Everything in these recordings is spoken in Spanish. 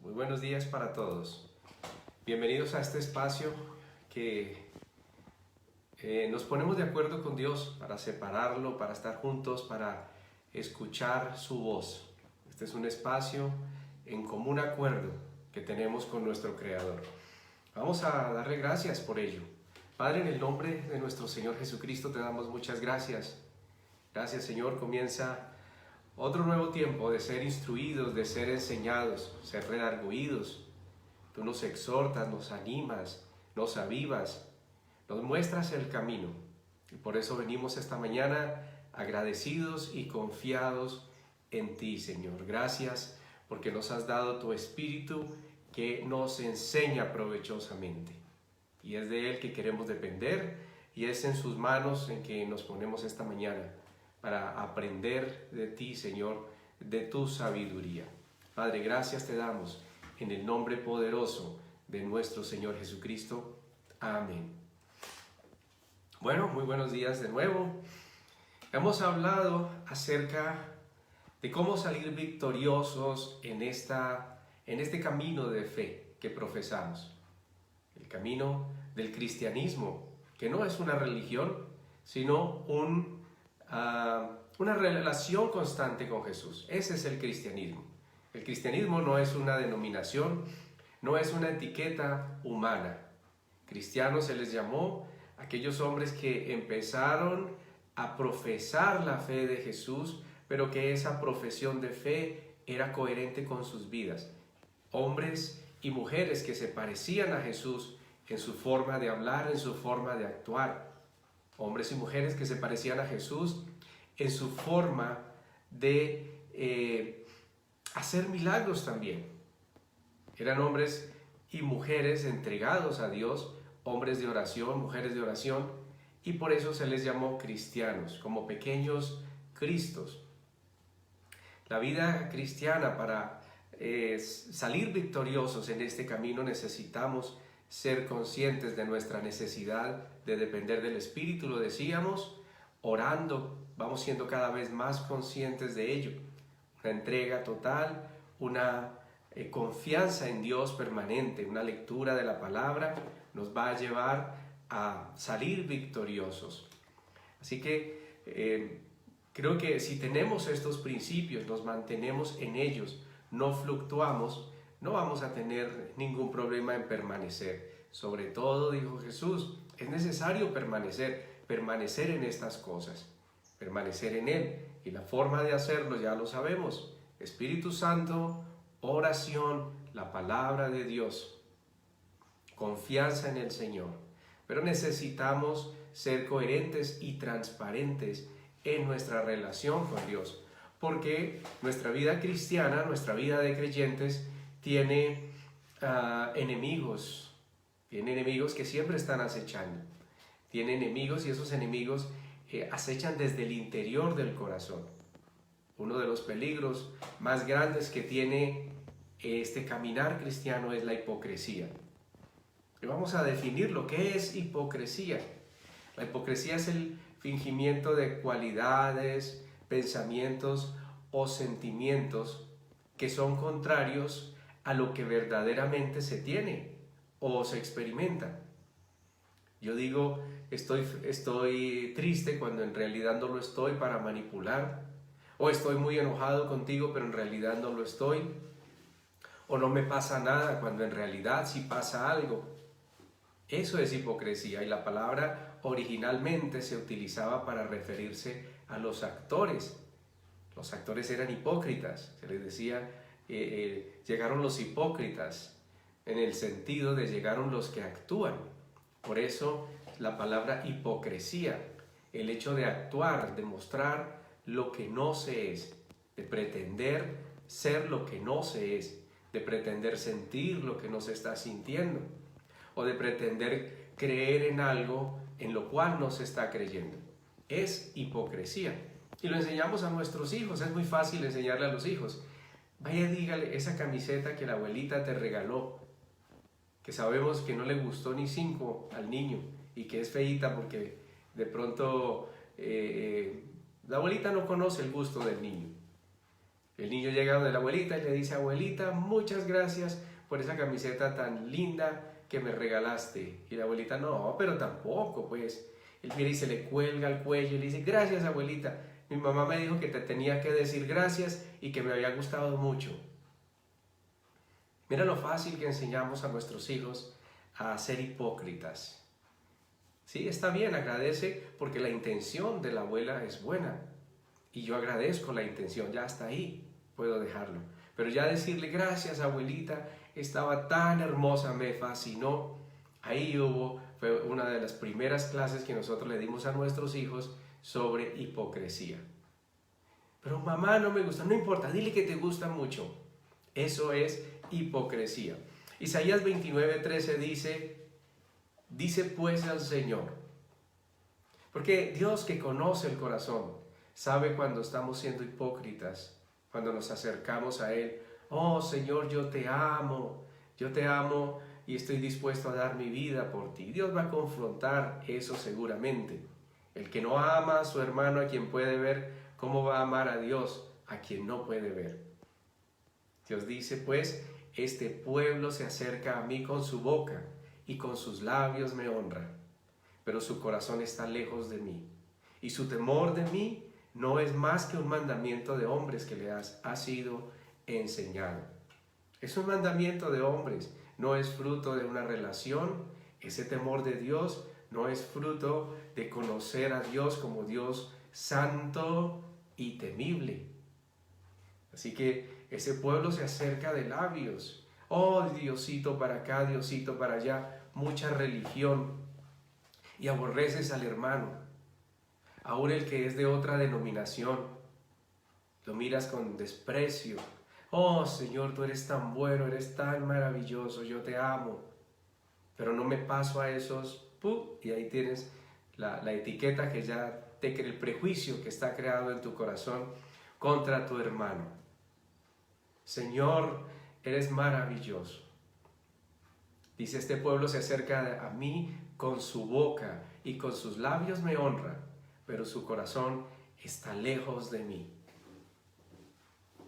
muy buenos días para todos. Bienvenidos a este espacio que nos ponemos de acuerdo con Dios para separarlo, para estar juntos, para escuchar su voz. Este es un espacio en común acuerdo que tenemos con nuestro Creador. Vamos a darle gracias por ello. Padre, en el nombre de nuestro Señor Jesucristo te damos muchas gracias. Gracias, Señor. Comienza otro nuevo tiempo de ser instruidos, de ser enseñados, ser redarguidos. Tú nos exhortas, nos animas, nos avivas, nos muestras el camino. Y por eso venimos esta mañana agradecidos y confiados en ti, Señor. Gracias porque nos has dado tu Espíritu que nos enseña provechosamente. Y es de Él que queremos depender y es en sus manos en que nos ponemos esta mañana para aprender de ti, Señor, de tu sabiduría. Padre, gracias te damos en el nombre poderoso de nuestro Señor Jesucristo. Amén. Bueno, muy buenos días de nuevo. Hemos hablado acerca de cómo salir victoriosos en este camino de fe que profesamos. El camino del cristianismo, que no es una religión, sino una relación constante con Jesús. Ese es el cristianismo. El cristianismo no es una denominación, no es una etiqueta humana. Cristianos se les llamó a aquellos hombres que empezaron a profesar la fe de Jesús, pero que esa profesión de fe era coherente con sus vidas. Hombres y mujeres que se parecían a Jesús en su forma de hablar, en su forma de actuar. Hombres y mujeres que se parecían a Jesús en su forma de hacer milagros también. Eran hombres y mujeres entregados a Dios, hombres de oración, mujeres de oración, y por eso se les llamó cristianos, como pequeños Cristos. La vida cristiana, para salir victoriosos en este camino, necesitamos ser conscientes de nuestra necesidad de depender del Espíritu, lo decíamos, orando, vamos siendo cada vez más conscientes de ello. Una entrega total, una confianza en Dios permanente, una lectura de la palabra nos va a llevar a salir victoriosos. Así que creo que si tenemos estos principios, nos mantenemos en ellos, no fluctuamos, no vamos a tener ningún problema en permanecer. Sobre todo, dijo Jesús, es necesario permanecer en estas cosas, permanecer en Él. Y la forma de hacerlo ya lo sabemos: Espíritu Santo, oración, la palabra de Dios, confianza en el Señor. Pero necesitamos ser coherentes y transparentes en nuestra relación con Dios, porque nuestra vida cristiana, nuestra vida de creyentes, tiene enemigos que siempre están acechando. Tiene enemigos y esos enemigos acechan desde el interior del corazón. Uno de los peligros más grandes que tiene este caminar cristiano es la hipocresía. Y vamos a definir lo que es hipocresía. La hipocresía es el fingimiento de cualidades, pensamientos o sentimientos que son contrarios a lo que verdaderamente se tiene o se experimenta. Yo digo, estoy triste cuando en realidad no lo estoy, para manipular. O estoy muy enojado contigo, pero en realidad no lo estoy. O no me pasa nada cuando en realidad sí pasa algo. Eso es hipocresía, y la palabra originalmente se utilizaba para referirse a los actores. Los actores eran hipócritas, se les decía, llegaron los hipócritas, en el sentido de llegaron los que actúan. Por eso la palabra hipocresía, el hecho de actuar, de mostrar lo que no se es, de pretender ser lo que no se es, de pretender sentir lo que no se está sintiendo, o de pretender creer en algo en lo cual no se está creyendo. Es hipocresía. Y lo enseñamos a nuestros hijos. Es muy fácil enseñarle a los hijos: vaya, dígale, esa camiseta que la abuelita te regaló, que sabemos que no le gustó ni 5 al niño y que es feíta porque de pronto la abuelita no conoce el gusto del niño. El niño llega donde la abuelita y le dice, abuelita, muchas gracias por esa camiseta tan linda que me regalaste. Y la abuelita, no, pero tampoco, pues. Él mira y se le cuelga al cuello y le dice, gracias, abuelita. Mi mamá me dijo que te tenía que decir gracias y que me había gustado mucho. Mira lo fácil que enseñamos a nuestros hijos a ser hipócritas. Sí, está bien, agradece porque la intención de la abuela es buena. Y yo agradezco la intención, ya hasta ahí puedo dejarlo. Pero ya decirle gracias, abuelita, estaba tan hermosa, me fascinó. Ahí fue una de las primeras clases que nosotros le dimos a nuestros hijos sobre hipocresía. Pero mamá, no me gusta, no importa, dile que te gusta mucho. Eso es hipocresía. Isaías 29:13 dice pues al Señor, porque Dios que conoce el corazón, sabe cuando estamos siendo hipócritas, cuando nos acercamos a Él. Oh Señor, yo te amo y estoy dispuesto a dar mi vida por ti. Dios va a confrontar eso seguramente. El que no ama a su hermano a quien puede ver, ¿cómo va a amar a Dios a quien no puede ver? Dios dice pues, este pueblo se acerca a mí con su boca y con sus labios me honra, pero su corazón está lejos de mí y su temor de mí no es más que un mandamiento de hombres que le ha sido enseñado. Es un mandamiento de hombres, no es fruto de una relación. Ese temor de Dios no es fruto de conocer a Dios como Dios santo y temible. Así que ese pueblo se acerca de labios. Oh, Diosito para acá, Diosito para allá, mucha religión. Y aborreces al hermano, aún el que es de otra denominación. Lo miras con desprecio. Oh, Señor, tú eres tan bueno, eres tan maravilloso, yo te amo. Pero no me paso a esos, y ahí tienes la etiqueta que ya el prejuicio que está creado en tu corazón contra tu hermano. Señor, eres maravilloso. Dice, este pueblo se acerca a mí con su boca y con sus labios me honra, pero su corazón está lejos de mí.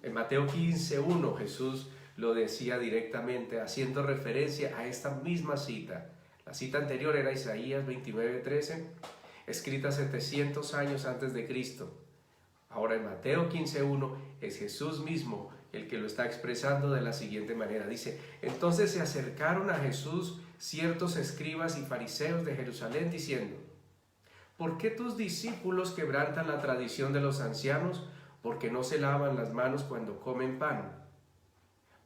En Mateo 15:1 Jesús lo decía directamente, haciendo referencia a esta misma cita. La cita anterior era Isaías 29:13, escrita 700 años antes de Cristo. Ahora en Mateo 15:1 es Jesús mismo el que lo está expresando de la siguiente manera. Dice, entonces se acercaron a Jesús ciertos escribas y fariseos de Jerusalén diciendo, ¿por qué tus discípulos quebrantan la tradición de los ancianos? Porque no se lavan las manos cuando comen pan.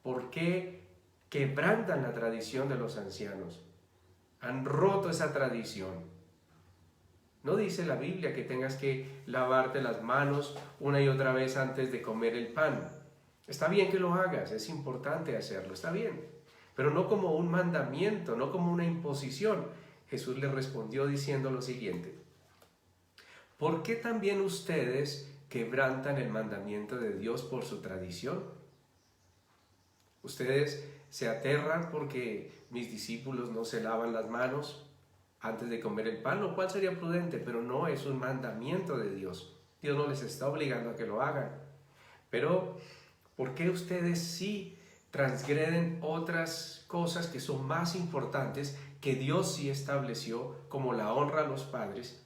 ¿Por qué quebrantan la tradición de los ancianos? Han roto esa tradición. No dice la Biblia que tengas que lavarte las manos una y otra vez antes de comer el pan. Está bien que lo hagas, es importante hacerlo, está bien. Pero no como un mandamiento, no como una imposición. Jesús le respondió diciendo lo siguiente. ¿Por qué también ustedes quebrantan el mandamiento de Dios por su tradición? Ustedes se aterran porque mis discípulos no se lavan las manos antes de comer el pan, lo cual sería prudente, pero no es un mandamiento de Dios. Dios no les está obligando a que lo hagan. Pero, ¿por qué ustedes sí transgreden otras cosas que son más importantes que Dios sí estableció, como la honra a los padres?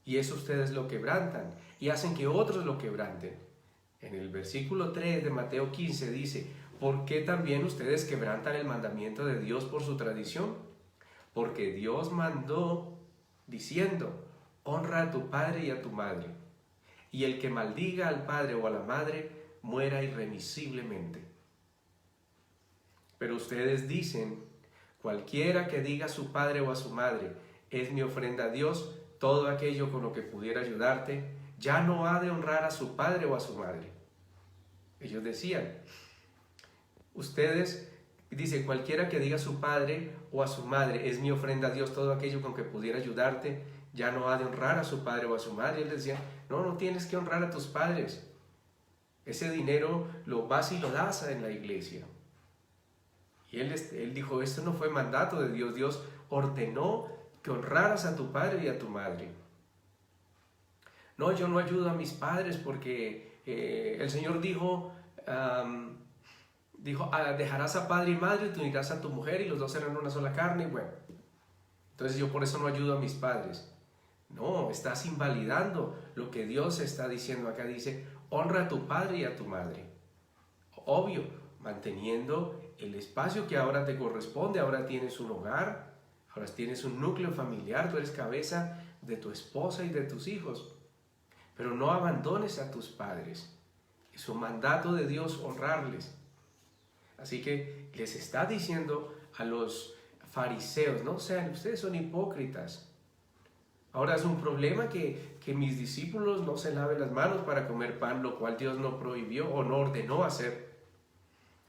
Y eso ustedes lo quebrantan y hacen que otros lo quebranten. En el versículo 3 de Mateo 15 dice, ¿por qué también ustedes quebrantan el mandamiento de Dios por su tradición? Porque Dios mandó diciendo, honra a tu padre y a tu madre, y el que maldiga al padre o a la madre muera irremisiblemente. Pero ustedes dicen, cualquiera que diga a su padre o a su madre, es mi ofrenda a Dios, todo aquello con lo que pudiera ayudarte, ya no ha de honrar a su padre o a su madre. Ellos decían, ustedes, dice, cualquiera que diga a su padre o a su madre, es mi ofrenda a Dios, todo aquello con que pudiera ayudarte, ya no ha de honrar a su padre o a su madre. Él decía, no tienes que honrar a tus padres. Ese dinero lo vas y lo das en la iglesia. Y él dijo, esto no fue mandato de Dios. Dios ordenó que honraras a tu padre y a tu madre. No, yo no ayudo a mis padres porque El Señor dijo, dejarás a padre y madre y te unirás a tu mujer y los dos serán una sola carne. Y bueno, entonces yo por eso no ayudo a mis padres. No, estás invalidando lo que Dios está diciendo acá. Dice, honra a tu padre y a tu madre. Obvio, manteniendo el espacio que ahora te corresponde. Ahora tienes un hogar, ahora tienes un núcleo familiar, tú eres cabeza de tu esposa y de tus hijos. Pero no abandones a tus padres. Es un mandato de Dios honrarles. Así que les está diciendo a los fariseos, no sean, ustedes son hipócritas. Ahora es un problema que mis discípulos no se laven las manos para comer pan, lo cual Dios no prohibió o no ordenó hacer.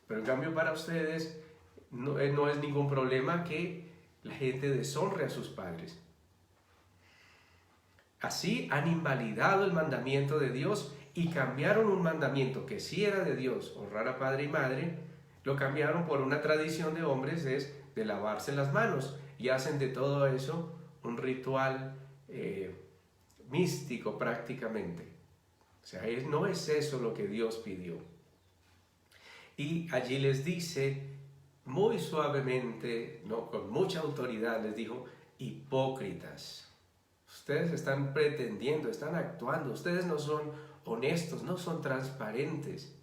Pero en cambio para ustedes no es ningún problema que la gente deshonre a sus padres. Así han invalidado el mandamiento de Dios y cambiaron un mandamiento que sí era de Dios, honrar a padre y madre, lo cambiaron por una tradición de hombres, es de lavarse las manos, y hacen de todo eso un ritual místico prácticamente. O sea, no es eso lo que Dios pidió. Y allí les dice muy suavemente, no con mucha autoridad, les dijo, hipócritas. Ustedes están pretendiendo, están actuando, ustedes no son honestos, no son transparentes.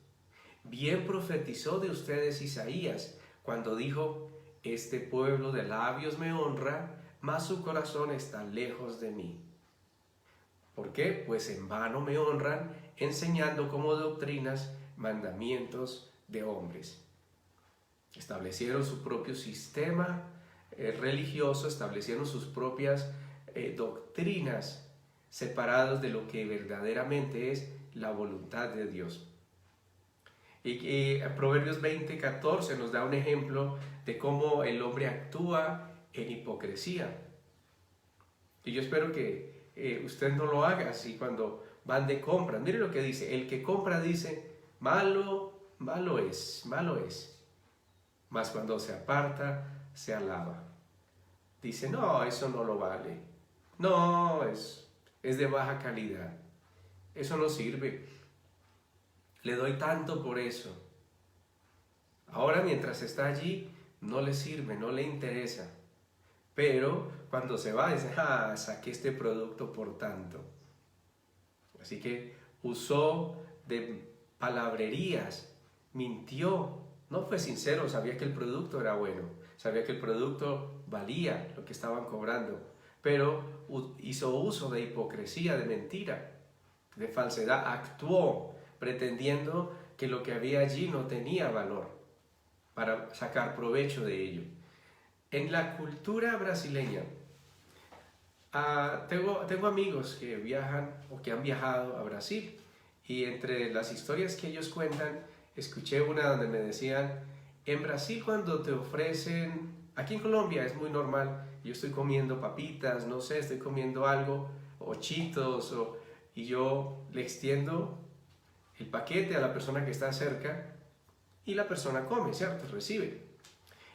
Bien profetizó de ustedes Isaías cuando dijo, este pueblo de labios me honra, mas su corazón está lejos de mí. ¿Por qué? Pues en vano me honran, enseñando como doctrinas mandamientos de hombres. Establecieron su propio sistema religioso, establecieron sus propias doctrinas separados de lo que verdaderamente es la voluntad de Dios. Y Proverbios 20:14 nos da un ejemplo de cómo el hombre actúa en hipocresía. Y yo espero que usted no lo haga así cuando van de compras. Mire lo que dice, el que compra dice, malo es. Mas cuando se aparta, se alaba. Dice, no, eso no lo vale. No, es de baja calidad. Eso no sirve. Le doy tanto por eso. Ahora mientras está allí, no le sirve, no le interesa. Pero cuando se va, dice, saqué este producto por tanto. Así que usó de palabrerías, mintió, no fue sincero, sabía que el producto era bueno, sabía que el producto valía lo que estaban cobrando, pero hizo uso de hipocresía, de mentira, de falsedad, actuó pretendiendo que lo que había allí no tenía valor para sacar provecho de ello. En la cultura brasileña, tengo amigos que viajan o que han viajado a Brasil, y entre las historias que ellos cuentan, escuché una donde me decían, en Brasil cuando te ofrecen, aquí en Colombia es muy normal, yo estoy comiendo papitas, no sé, estoy comiendo algo, o chitos, y yo le extiendo el paquete a la persona que está cerca, y la persona come, ¿cierto? Recibe.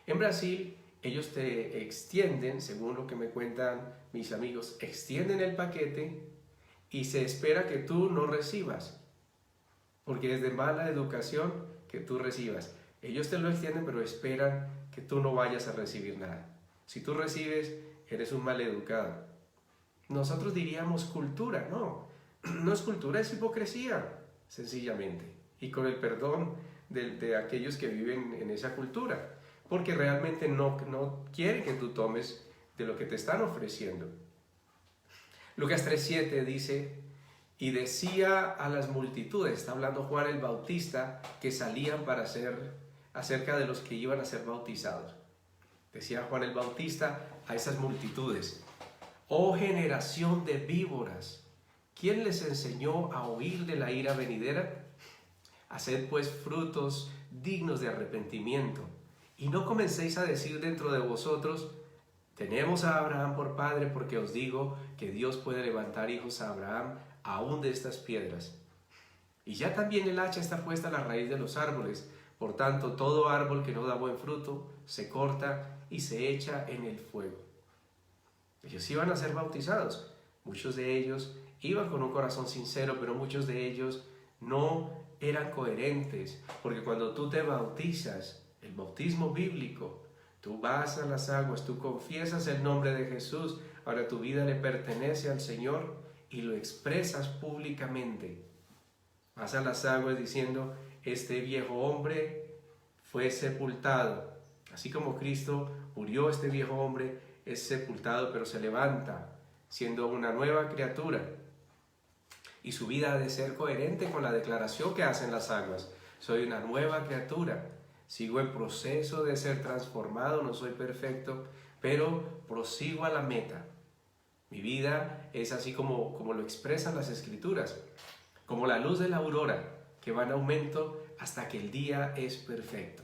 En Brasil, ellos te extienden, según lo que me cuentan mis amigos, extienden el paquete y se espera que tú no recibas, porque es de mala educación que tú recibas. Ellos te lo extienden, pero esperan que tú no vayas a recibir nada. Si tú recibes, eres un mal educado. Nosotros diríamos cultura, no es cultura, es hipocresía, sencillamente, y con el perdón de aquellos que viven en esa cultura, porque realmente no quieren que tú tomes de lo que te están ofreciendo. Lucas 3:7 dice, y decía a las multitudes, está hablando Juan el Bautista, que salían para acerca de los que iban a ser bautizados. Decía Juan el Bautista a esas multitudes, oh generación de víboras, ¿quién les enseñó a huir de la ira venidera? Haced pues frutos dignos de arrepentimiento, y no comencéis a decir dentro de vosotros, tenemos a Abraham por padre, porque os digo que Dios puede levantar hijos a Abraham aún de estas piedras. Y ya también el hacha está puesta a la raíz de los árboles, por tanto todo árbol que no da buen fruto se corta y se echa en el fuego. Ellos iban a ser bautizados, muchos de ellos iban con un corazón sincero, pero muchos de ellos no eran coherentes, porque cuando tú te bautizas, el bautismo bíblico, tú vas a las aguas, tú confiesas el nombre de Jesús, ahora tu vida le pertenece al Señor y lo expresas públicamente. Vas a las aguas diciendo, este viejo hombre fue sepultado. Así como Cristo murió, este viejo hombre es sepultado, pero se levanta siendo una nueva criatura. Y su vida ha de ser coherente con la declaración que hacen las aguas. Soy una nueva criatura, sigo en proceso de ser transformado, no soy perfecto, pero prosigo a la meta. Mi vida es así como lo expresan las Escrituras, como la luz de la aurora, que va en aumento hasta que el día es perfecto.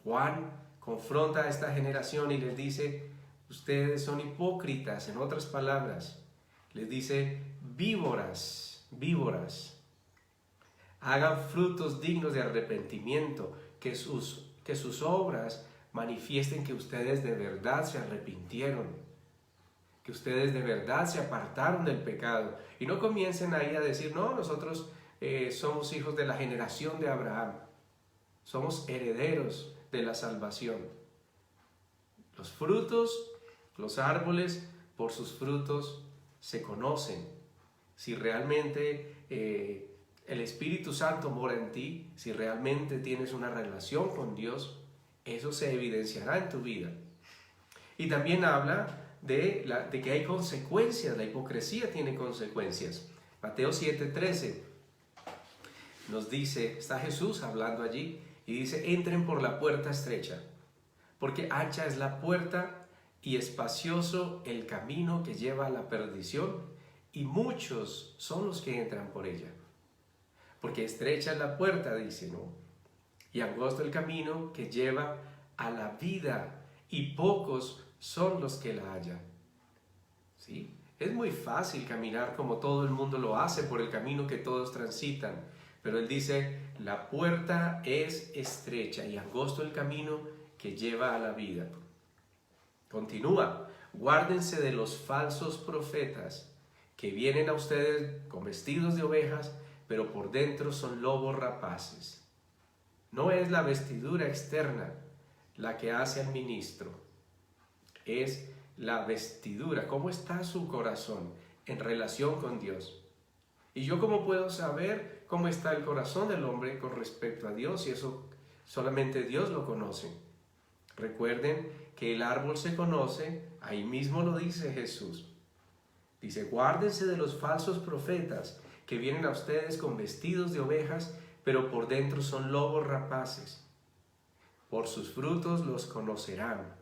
Juan confronta a esta generación y les dice, ustedes son hipócritas, en otras palabras, les dice, víboras, víboras, hagan frutos dignos de arrepentimiento, que sus obras manifiesten que ustedes de verdad se arrepintieron, que ustedes de verdad se apartaron del pecado, y no comiencen ahí a decir, no, nosotros somos hijos de la generación de Abraham, somos herederos de la salvación. Los frutos, los árboles, por sus frutos se conocen. Si realmente el Espíritu Santo mora en ti, si realmente tienes una relación con Dios, eso se evidenciará en tu vida. Y también habla de que hay consecuencias, la hipocresía tiene consecuencias. Mateo 7:13 nos dice, está Jesús hablando allí y dice, entren por la puerta estrecha, porque ancha es la puerta y espacioso el camino que lleva a la perdición, y muchos son los que entran por ella. Porque estrecha es la puerta, dice, ¿no? Y angosto el camino que lleva a la vida, y pocos son los que la hallan. ¿Sí? Es muy fácil caminar como todo el mundo lo hace por el camino que todos transitan, pero él dice, la puerta es estrecha y angosto el camino que lleva a la vida. Continúa, guárdense de los falsos profetas que vienen a ustedes con vestidos de ovejas, pero por dentro son lobos rapaces. No es la vestidura externa la que hace al ministro, es la vestidura. ¿Cómo está su corazón en relación con Dios? ¿Y yo cómo puedo saber cómo está el corazón del hombre con respecto a Dios? Y eso solamente Dios lo conoce. Recuerden que el árbol se conoce, ahí mismo lo dice Jesús. Dice, guárdense de los falsos profetas que vienen a ustedes con vestidos de ovejas, pero por dentro son lobos rapaces. Por sus frutos los conocerán.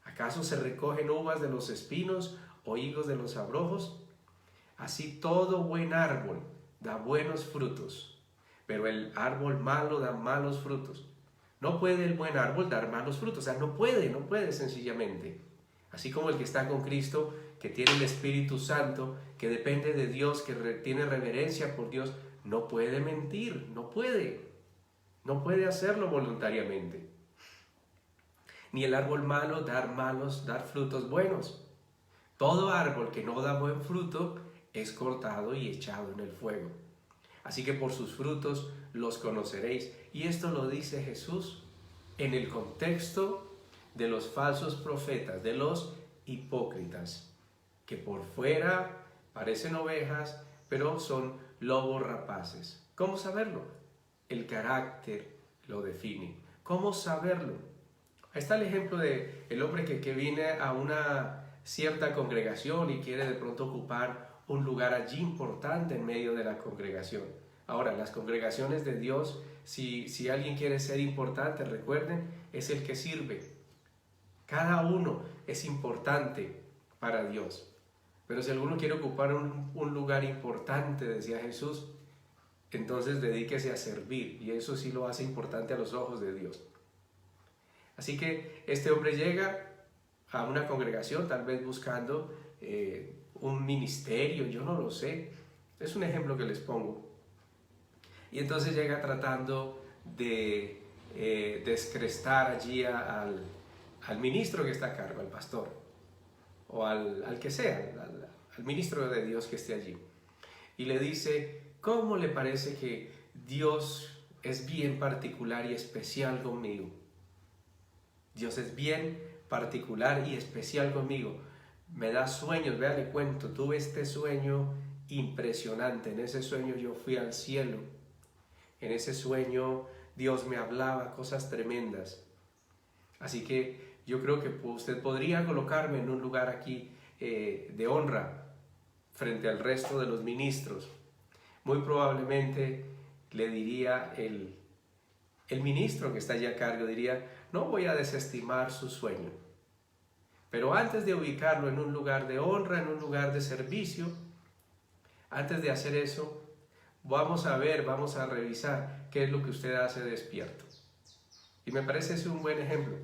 ¿Acaso se recogen uvas de los espinos o higos de los abrojos? Así todo buen árbol da buenos frutos, pero el árbol malo da malos frutos. No puede el buen árbol dar malos frutos, o sea, no puede sencillamente. Así como el que está con Cristo, que tiene el Espíritu Santo, que depende de Dios, que tiene reverencia por Dios, no puede mentir, no puede hacerlo voluntariamente. Ni el árbol malo dar frutos buenos. Todo árbol que no da buen fruto es cortado y echado en el fuego. Así que por sus frutos los conoceréis. Y esto lo dice Jesús en el contexto de los falsos profetas, de los hipócritas, que por fuera parecen ovejas, pero son lobos rapaces. ¿Cómo saberlo? El carácter lo define. ¿Cómo saberlo? Ahí está el ejemplo de el hombre que viene a una cierta congregación y quiere de pronto ocupar un lugar allí importante en medio de la congregación. Ahora, las congregaciones de Dios, si alguien quiere ser importante, recuerden, es el que sirve. Cada uno es importante para Dios. Pero si alguno quiere ocupar un lugar importante, decía Jesús, entonces dedíquese a servir, y eso sí lo hace importante a los ojos de Dios. Así que este hombre llega a una congregación, tal vez buscando un ministerio, yo no lo sé, es un ejemplo que les pongo. Y entonces llega tratando de descrestar allí al ministro que está a cargo, al pastor, o al que sea, al ministro de Dios que esté allí. Y le dice, ¿cómo le parece que Dios es bien particular y especial conmigo? Dios es bien particular y especial conmigo. Me da sueños, vea, le cuento, tuve este sueño impresionante. En ese sueño yo fui al cielo. En ese sueño Dios me hablaba cosas tremendas. Así que yo creo que usted podría colocarme en un lugar aquí de honra frente al resto de los ministros. Muy probablemente le diría el ministro que está allí a cargo, diría, no voy a desestimar su sueño. Pero antes de ubicarlo en un lugar de honra, en un lugar de servicio, antes de hacer eso, vamos a ver, vamos a revisar qué es lo que usted hace despierto. Y me parece ese un buen ejemplo.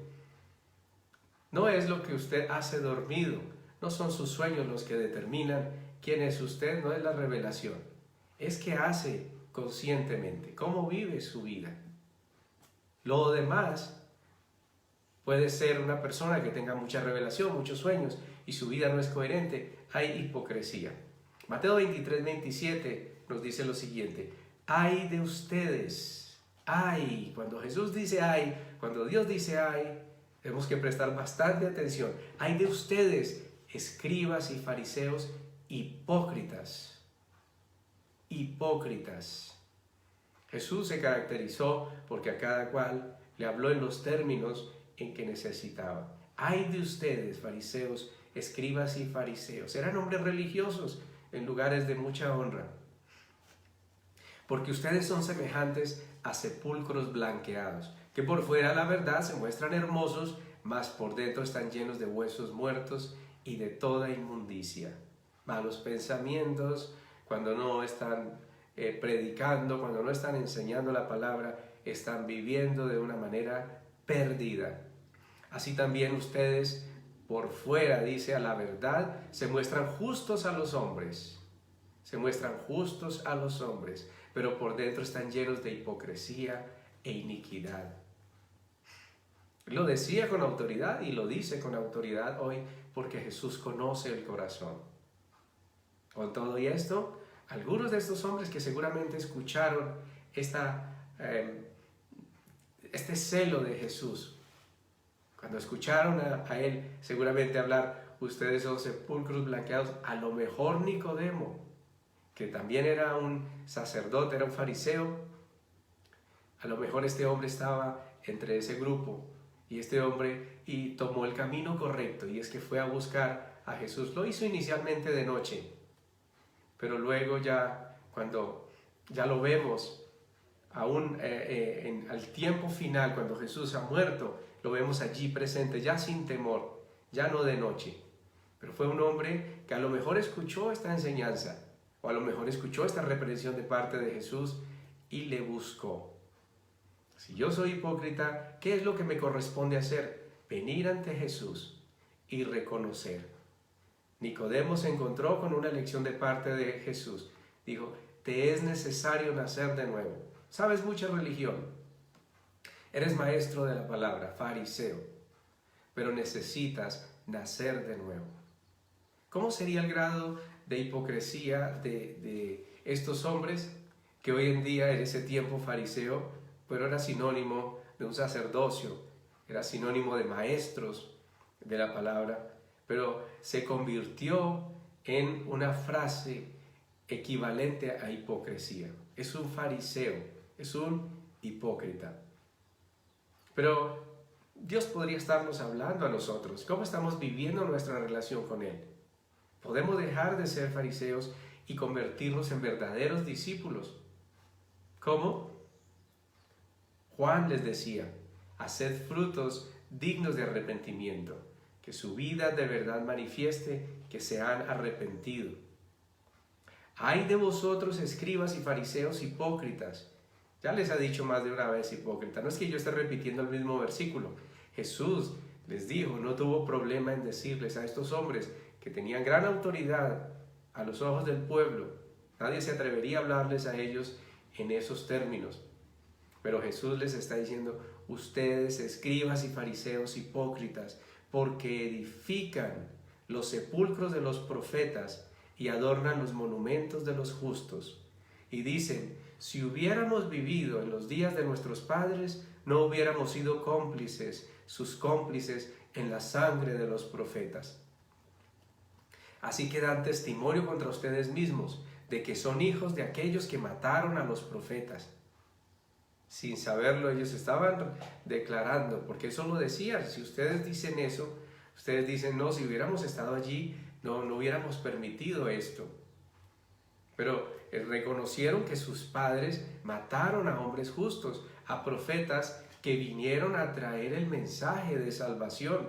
No es lo que usted hace dormido, no son sus sueños los que determinan quién es usted, no es la revelación. Es qué hace conscientemente, cómo vive su vida. Lo demás puede ser una persona que tenga mucha revelación, muchos sueños y su vida no es coherente. Hay hipocresía. Mateo 23:27 nos dice lo siguiente: ay de ustedes, ay. Cuando Jesús dice ay, cuando Dios dice ay, tenemos que prestar bastante atención. Ay de ustedes, escribas y fariseos hipócritas. Hipócritas. Jesús se caracterizó porque a cada cual le habló en los términos en que necesitaba. Ay de ustedes, fariseos, escribas y fariseos. Eran hombres religiosos en lugares de mucha honra. Porque ustedes son semejantes a sepulcros blanqueados, que por fuera la verdad se muestran hermosos, mas por dentro están llenos de huesos muertos y de toda inmundicia. Malos pensamientos, cuando no están predicando, cuando no están enseñando la palabra, están viviendo de una manera perdida. Así también ustedes por fuera, dice, a la verdad, se muestran justos a los hombres. Se muestran justos a los hombres, pero por dentro están llenos de hipocresía e iniquidad. Lo decía con autoridad y lo dice con autoridad hoy porque Jesús conoce el corazón. Con todo y esto, algunos de estos hombres que seguramente escucharon este celo de Jesús, cuando escucharon a él seguramente hablar, ustedes son sepulcros blanqueados, a lo mejor Nicodemo, que también era un sacerdote, era un fariseo, a lo mejor este hombre estaba entre ese grupo y este hombre tomó el camino correcto, y es que fue a buscar a Jesús. Lo hizo inicialmente de noche, pero luego ya cuando ya lo vemos aún al tiempo final, cuando Jesús ha muerto, lo vemos allí presente, ya sin temor, ya no de noche. Pero fue un hombre que a lo mejor escuchó esta enseñanza, o a lo mejor escuchó esta reprensión de parte de Jesús y le buscó. Si yo soy hipócrita, ¿qué es lo que me corresponde hacer? Venir ante Jesús y reconocer. Nicodemo se encontró con una lección de parte de Jesús. Dijo, te es necesario nacer de nuevo. Sabes mucha religión. Eres maestro de la palabra, fariseo, pero necesitas nacer de nuevo. ¿Cómo sería el grado de hipocresía de estos hombres que hoy en día en ese tiempo fariseo, pero era sinónimo de un sacerdocio, era sinónimo de maestros de la palabra, pero se convirtió en una frase equivalente a hipocresía? Es un fariseo, es un hipócrita. Pero Dios podría estarnos hablando a nosotros. ¿Cómo estamos viviendo nuestra relación con Él? Podemos dejar de ser fariseos y convertirnos en verdaderos discípulos. ¿Cómo? Juan les decía, haced frutos dignos de arrepentimiento, que su vida de verdad manifieste que se han arrepentido. Ay de vosotros, escribas y fariseos hipócritas. Ya les ha dicho más de una vez hipócrita. No es que yo esté repitiendo el mismo versículo. Jesús les dijo, no tuvo problema en decirles a estos hombres que tenían gran autoridad a los ojos del pueblo. Nadie se atrevería a hablarles a ellos en esos términos. Pero Jesús les está diciendo, ustedes, escribas y fariseos hipócritas, porque edifican los sepulcros de los profetas y adornan los monumentos de los justos, y dicen: si hubiéramos vivido en los días de nuestros padres, no hubiéramos sido cómplices, sus cómplices en la sangre de los profetas. Así que dan testimonio contra ustedes mismos de que son hijos de aquellos que mataron a los profetas. Sin saberlo, ellos estaban declarando, porque eso lo decían. Si ustedes dicen eso, ustedes dicen: no, si hubiéramos estado allí, no hubiéramos permitido esto. Pero reconocieron que sus padres mataron a hombres justos, a profetas que vinieron a traer el mensaje de salvación.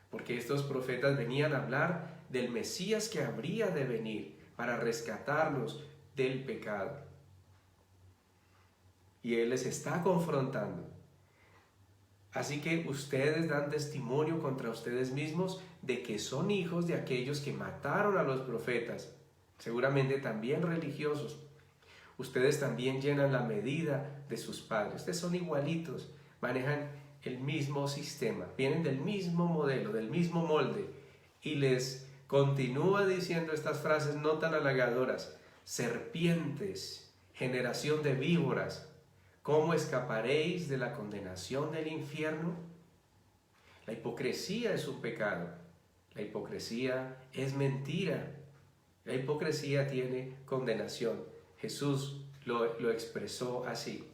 Porque estos profetas venían a hablar del Mesías que habría de venir para rescatarlos del pecado. Y Él les está confrontando. Así que ustedes dan testimonio contra ustedes mismos de que son hijos de aquellos que mataron a los profetas, seguramente también religiosos. Ustedes también llenan la medida de sus padres. Ustedes son igualitos, manejan el mismo sistema, vienen del mismo modelo, del mismo molde. Y les continúa diciendo estas frases no tan halagadoras: serpientes, generación de víboras, ¿cómo escaparéis de la condenación del infierno? La hipocresía es un pecado. La hipocresía es mentira. La hipocresía tiene condenación. Jesús lo expresó así.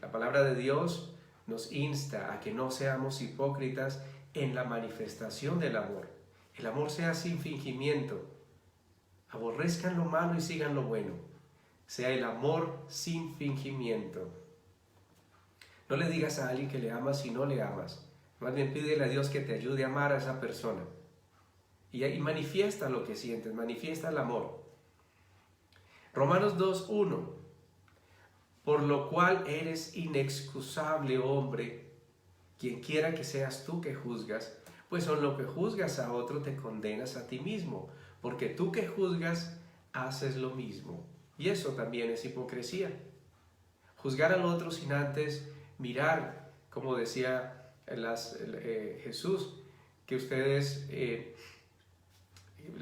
La palabra de Dios nos insta a que no seamos hipócritas en la manifestación del amor. El amor sea sin fingimiento. Aborrezcan lo malo y sigan lo bueno. Sea el amor sin fingimiento. No le digas a alguien que le amas si no le amas. Más bien pídele a Dios que te ayude a amar a esa persona. Y manifiesta lo que sientes, manifiesta el amor. Romanos 2:1. Por lo cual eres inexcusable, hombre, quien quiera que seas tú que juzgas, pues en lo que juzgas a otro te condenas a ti mismo, porque tú que juzgas haces lo mismo. Y eso también es hipocresía. Juzgar al otro sin antes mirar, como decía Jesús, que ustedes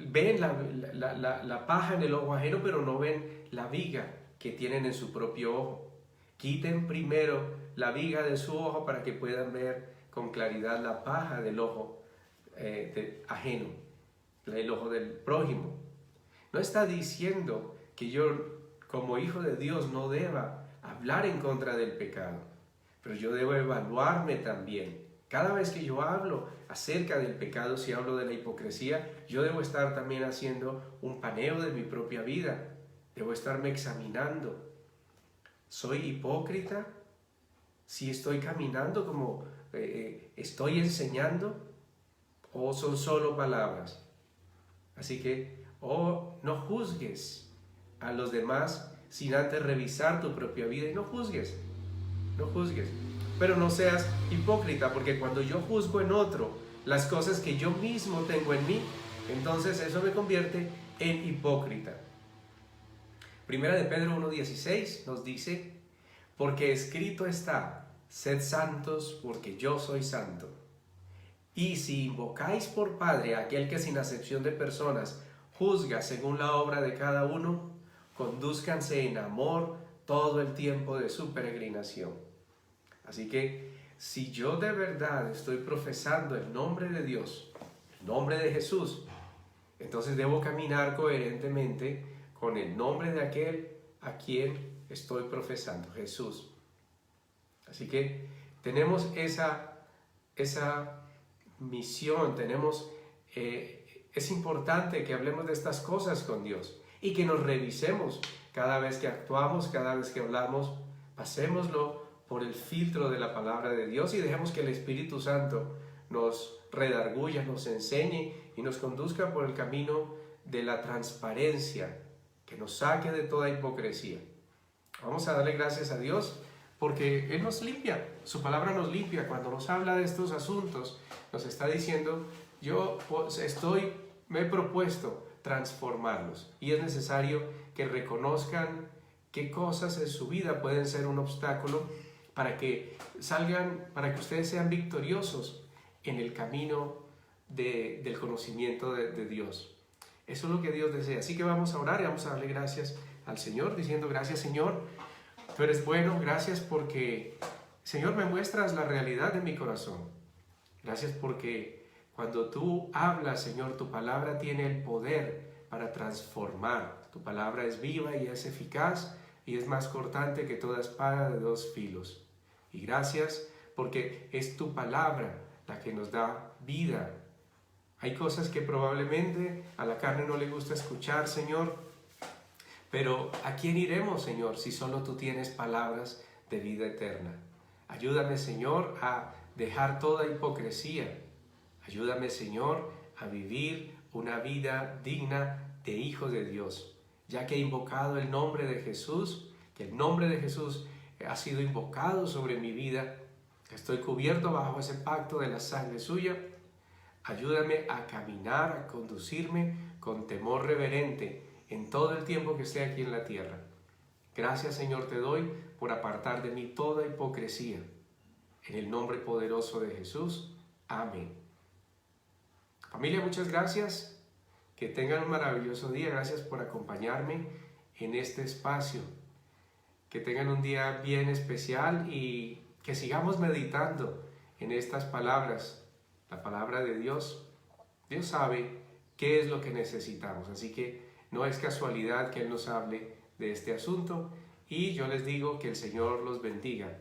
ven la paja en el ojo ajeno, pero no ven la viga que tienen en su propio ojo. Quiten primero la viga de su ojo para que puedan ver con claridad la paja del ojo ajeno, el ojo del prójimo. No está diciendo que yo, como hijo de Dios, no deba hablar en contra del pecado, pero yo debo evaluarme también. Cada vez que yo hablo acerca del pecado, si hablo de la hipocresía, yo debo estar también haciendo un paneo de mi propia vida. Debo estarme examinando. ¿Soy hipócrita? ¿Si estoy caminando como estoy enseñando? ¿O son solo palabras? Así que, no juzgues a los demás sin antes revisar tu propia vida. Y no juzgues. Pero no seas hipócrita, porque cuando yo juzgo en otro las cosas que yo mismo tengo en mí, entonces eso me convierte en hipócrita. Primera de Pedro 1:16 nos dice: porque escrito está, sed santos porque yo soy santo. Y si invocáis por Padre a aquel que sin acepción de personas juzga según la obra de cada uno, condúzcanse en amor todo el tiempo de su peregrinación. Así que si yo de verdad estoy profesando el nombre de Dios, el nombre de Jesús, entonces debo caminar coherentemente con el nombre de aquel a quien estoy profesando, Jesús. Así que tenemos esa misión, es importante que hablemos de estas cosas con Dios y que nos revisemos cada vez que actuamos, cada vez que hablamos, pasémoslo por el filtro de la palabra de Dios y dejemos que el Espíritu Santo nos redarguya, nos enseñe y nos conduzca por el camino de la transparencia, que nos saque de toda hipocresía. Vamos a darle gracias a Dios porque Él nos limpia, su palabra nos limpia. Cuando nos habla de estos asuntos, nos está diciendo: yo me he propuesto transformarlos, y es necesario que reconozcan qué cosas en su vida pueden ser un obstáculo para que ustedes sean victoriosos en el camino del conocimiento de Dios. Eso es lo que Dios desea. Así que vamos a orar y vamos a darle gracias al Señor diciendo: gracias, Señor, tú eres bueno, gracias porque, Señor, me muestras la realidad de mi corazón. Gracias porque cuando tú hablas, Señor, tu palabra tiene el poder para transformar. Tu palabra es viva y es eficaz y es más cortante que toda espada de dos filos. Y gracias porque es tu palabra la que nos da vida. Hay cosas que probablemente a la carne no le gusta escuchar, Señor, pero ¿a quién iremos, Señor, si solo tú tienes palabras de vida eterna? Ayúdame, Señor, a dejar toda hipocresía. Ayúdame, Señor, a vivir una vida digna de hijo de Dios. Ya que he invocado el nombre de Jesús, que el nombre de Jesús ha sido invocado sobre mi vida, estoy cubierto bajo ese pacto de la sangre suya. Ayúdame a caminar, a conducirme con temor reverente en todo el tiempo que esté aquí en la tierra. Gracias, Señor, te doy por apartar de mí toda hipocresía. En el nombre poderoso de Jesús. Amén. Familia, muchas gracias. Que tengan un maravilloso día. Gracias por acompañarme en este espacio. Que tengan un día bien especial y que sigamos meditando en estas palabras. La palabra de Dios. Dios sabe qué es lo que necesitamos. Así que no es casualidad que Él nos hable de este asunto. Y yo les digo que el Señor los bendiga